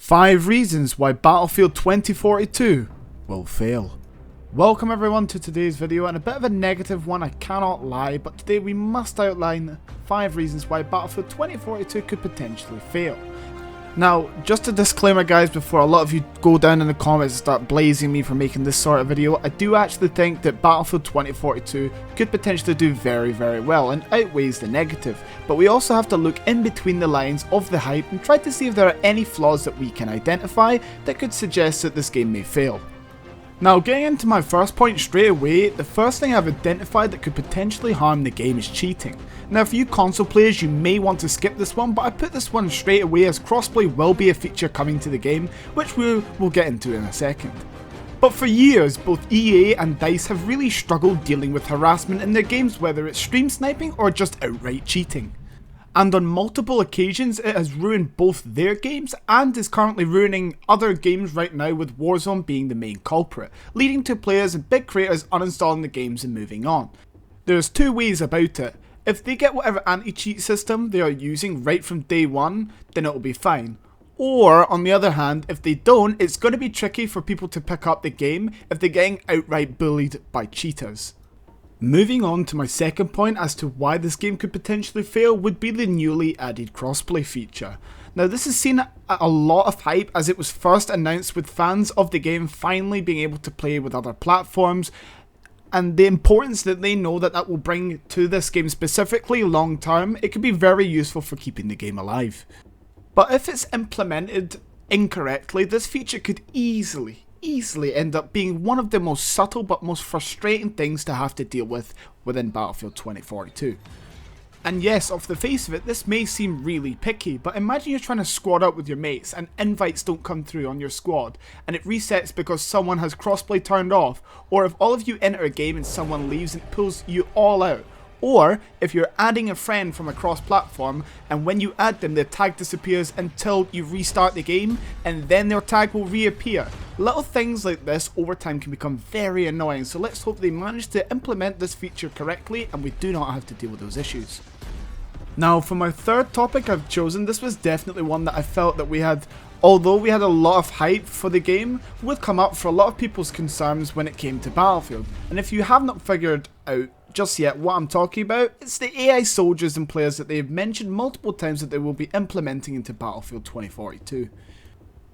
5 reasons why Battlefield 2042 will fail. Welcome everyone to today's video, and a bit of a negative one, I cannot lie, but today we must outline 5 reasons why Battlefield 2042 could potentially fail. Now, just a disclaimer guys, before a lot of you go down in the comments and start blazing me for making this sort of video, I do actually think that Battlefield 2042 could potentially do very well and outweighs the negative, but we also have to look in between the lines of the hype and try to see if there are any flaws that we can identify that could suggest that this game may fail. Now, getting into my first point straight away, the first thing I've identified that could potentially harm the game is cheating. Now, for you console players, you may want to skip this one, but I put this one straight away as crossplay will be a feature coming to the game, which we'll get into in a second. But for years, both EA and DICE have really struggled dealing with harassment in their games, whether it's stream sniping or just outright cheating. And on multiple occasions it has ruined both their games and is currently ruining other games right now, with Warzone being the main culprit, leading to players and big creators uninstalling the games and moving on. There's two ways about it. If they get whatever anti-cheat system they are using right from day one, then it'll be fine. Or, on the other hand, if they don't, it's going to be tricky for people to pick up the game if they're getting outright bullied by cheaters. Moving on to my second point as to why this game could potentially fail would be the newly added crossplay feature. Now, this has seen a lot of hype as it was first announced, with fans of the game finally being able to play with other platforms, and the importance that they know that will bring to this game specifically long term. It could be very useful for keeping the game alive. But if it's implemented incorrectly, this feature could easily end up being one of the most subtle but most frustrating things to have to deal with within Battlefield 2042. And yes, off the face of it, this may seem really picky, but imagine you're trying to squad up with your mates and invites don't come through on your squad, and it resets because someone has crossplay turned off, or if all of you enter a game and someone leaves and pulls you all out. Or if you're adding a friend from across platform, and when you add them their tag disappears until you restart the game, and then their tag will reappear. Little things like this over time can become very annoying, so let's hope they manage to implement this feature correctly and we do not have to deal with those issues. Now, for my third topic I've chosen, this was definitely one that I felt that we had, although we had a lot of hype for the game, would come up for a lot of people's concerns when it came to Battlefield. And if you have not figured out just yet what I'm talking about, it's the AI soldiers and players that they have mentioned multiple times that they will be implementing into Battlefield 2042.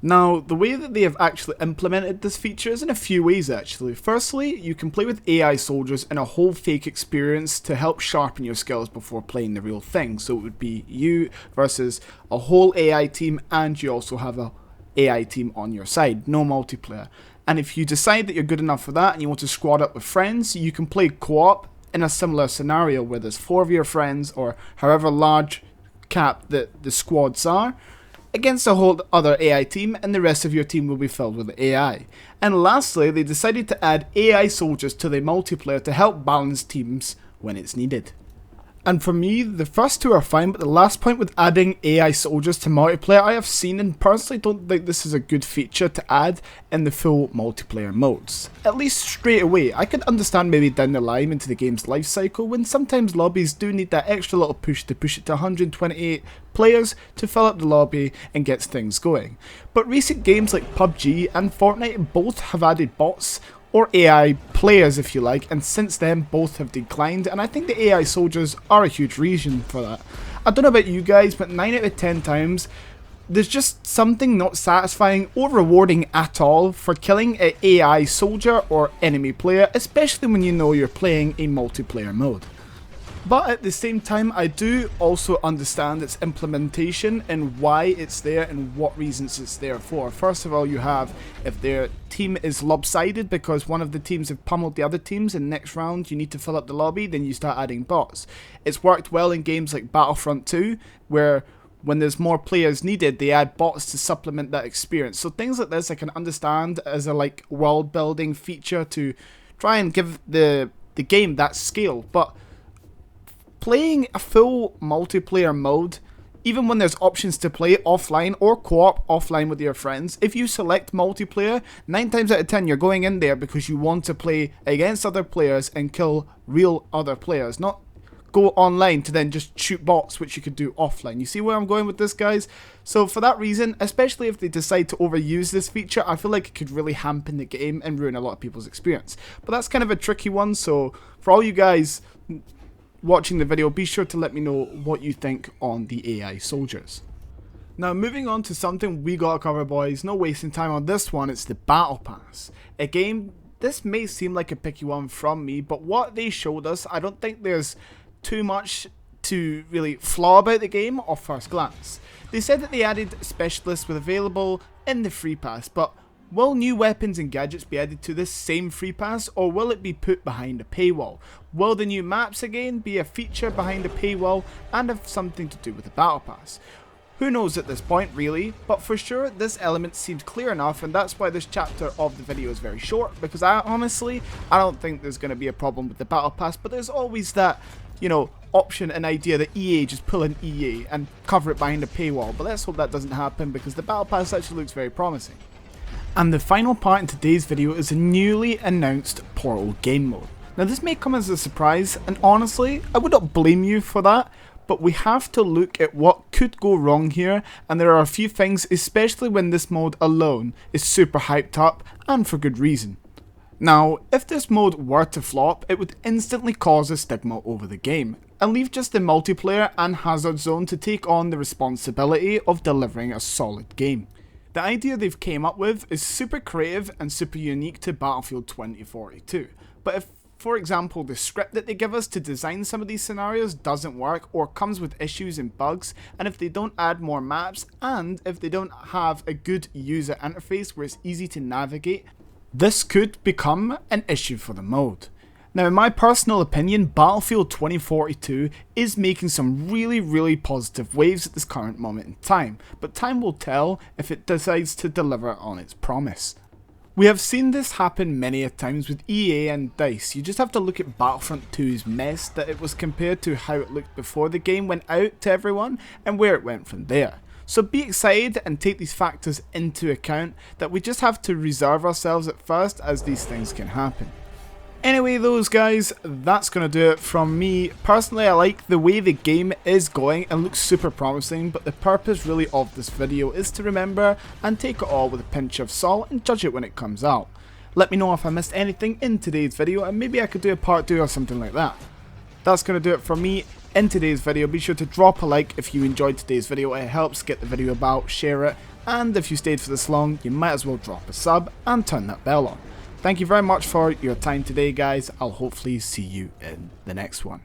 Now, the way that they have actually implemented this feature is in a few ways actually. Firstly, you can play with AI soldiers in a whole fake experience to help sharpen your skills before playing the real thing. So it would be you versus a whole AI team, and you also have a AI team on your side, no multiplayer. And if you decide that you're good enough for that and you want to squad up with friends, you can play co-op in a similar scenario where there's 4 of your friends, or however large cap that the squads are, against a whole other AI team, and the rest of your team will be filled with AI. And lastly, they decided to add AI soldiers to the multiplayer to help balance teams when it's needed. And for me, the first two are fine, but the last point with adding AI soldiers to multiplayer I have seen, and personally don't think this is a good feature to add in the full multiplayer modes. At least straight away. I could understand maybe down the line into the game's life cycle when sometimes lobbies do need that extra little push to push it to 128 players to fill up the lobby and get things going. But recent games like PUBG and Fortnite both have added bots, or AI players if you like, and since then both have declined, and I think the AI soldiers are a huge reason for that. I don't know about you guys, but 9 out of 10 times there's just something not satisfying or rewarding at all for killing an AI soldier or enemy player, especially when you know you're playing a multiplayer mode. But at the same time, I do also understand its implementation and why it's there and what reasons it's there for. First of all, you have if their team is lopsided because one of the teams have pummeled the other teams, and next round you need to fill up the lobby, then you start adding bots. It's worked well in games like Battlefront 2, where when there's more players needed, they add bots to supplement that experience. So things like this I can understand as a world building feature to try and give the game that scale, but playing a full multiplayer mode, even when there's options to play offline or co-op offline with your friends, if you select multiplayer, 9 times out of 10 you're going in there because you want to play against other players and kill real other players, not go online to then just shoot bots, which you could do offline. You see where I'm going with this, guys? So for that reason, especially if they decide to overuse this feature, I feel like it could really hamper the game and ruin a lot of people's experience. But that's kind of a tricky one, so for all you guys watching the video, be sure to let me know what you think on the AI soldiers. Now moving on to something we gotta cover, boys, no wasting time on this one, it's the Battle Pass. A game, this may seem like a picky one from me, but what they showed us, I don't think there's too much to really flaw about the game off first glance. They said that they added specialists with available in the free pass, but will new weapons and gadgets be added to this same free pass, or will it be put behind a paywall? Will the new maps again be a feature behind a paywall and have something to do with the Battle Pass? Who knows at this point really, but for sure this element seems clear enough, and that's why this chapter of the video is very short, because I don't think there's going to be a problem with the Battle Pass, but there's always that, you know, option and idea that EA just pull an EA and cover it behind a paywall, but let's hope that doesn't happen because the Battle Pass actually looks very promising. And the final part in today's video is a newly announced Portal game mode. Now this may come as a surprise, and honestly, I would not blame you for that, but we have to look at what could go wrong here, and there are a few things, especially when this mode alone is super hyped up, and for good reason. Now, if this mode were to flop, it would instantly cause a stigma over the game, and leave just the multiplayer and hazard zone to take on the responsibility of delivering a solid game. The idea they've came up with is super creative and super unique to Battlefield 2042, but if, for example, the script that they give us to design some of these scenarios doesn't work or comes with issues and bugs, and if they don't add more maps, and if they don't have a good user interface where it's easy to navigate, this could become an issue for the mode. Now in my personal opinion, Battlefield 2042 is making some really positive waves at this current moment in time, but time will tell if it decides to deliver on its promise. We have seen this happen many a times with EA and DICE. You just have to look at Battlefront 2's mess that it was compared to how it looked before the game went out to everyone and where it went from there. So be excited and take these factors into account, that we just have to reserve ourselves at first, as these things can happen. Anyway, those guys, that's going to do it from me. Personally, I like the way the game is going and looks super promising, but the purpose really of this video is to remember and take it all with a pinch of salt and judge it when it comes out. Let me know if I missed anything in today's video, and maybe I could do a part 2 or something like that. That's going to do it from me in today's video. Be sure to drop a like if you enjoyed today's video, it helps get the video about, share it, and if you stayed for this long, you might as well drop a sub and turn that bell on. Thank you very much for your time today, guys. I'll hopefully see you in the next one.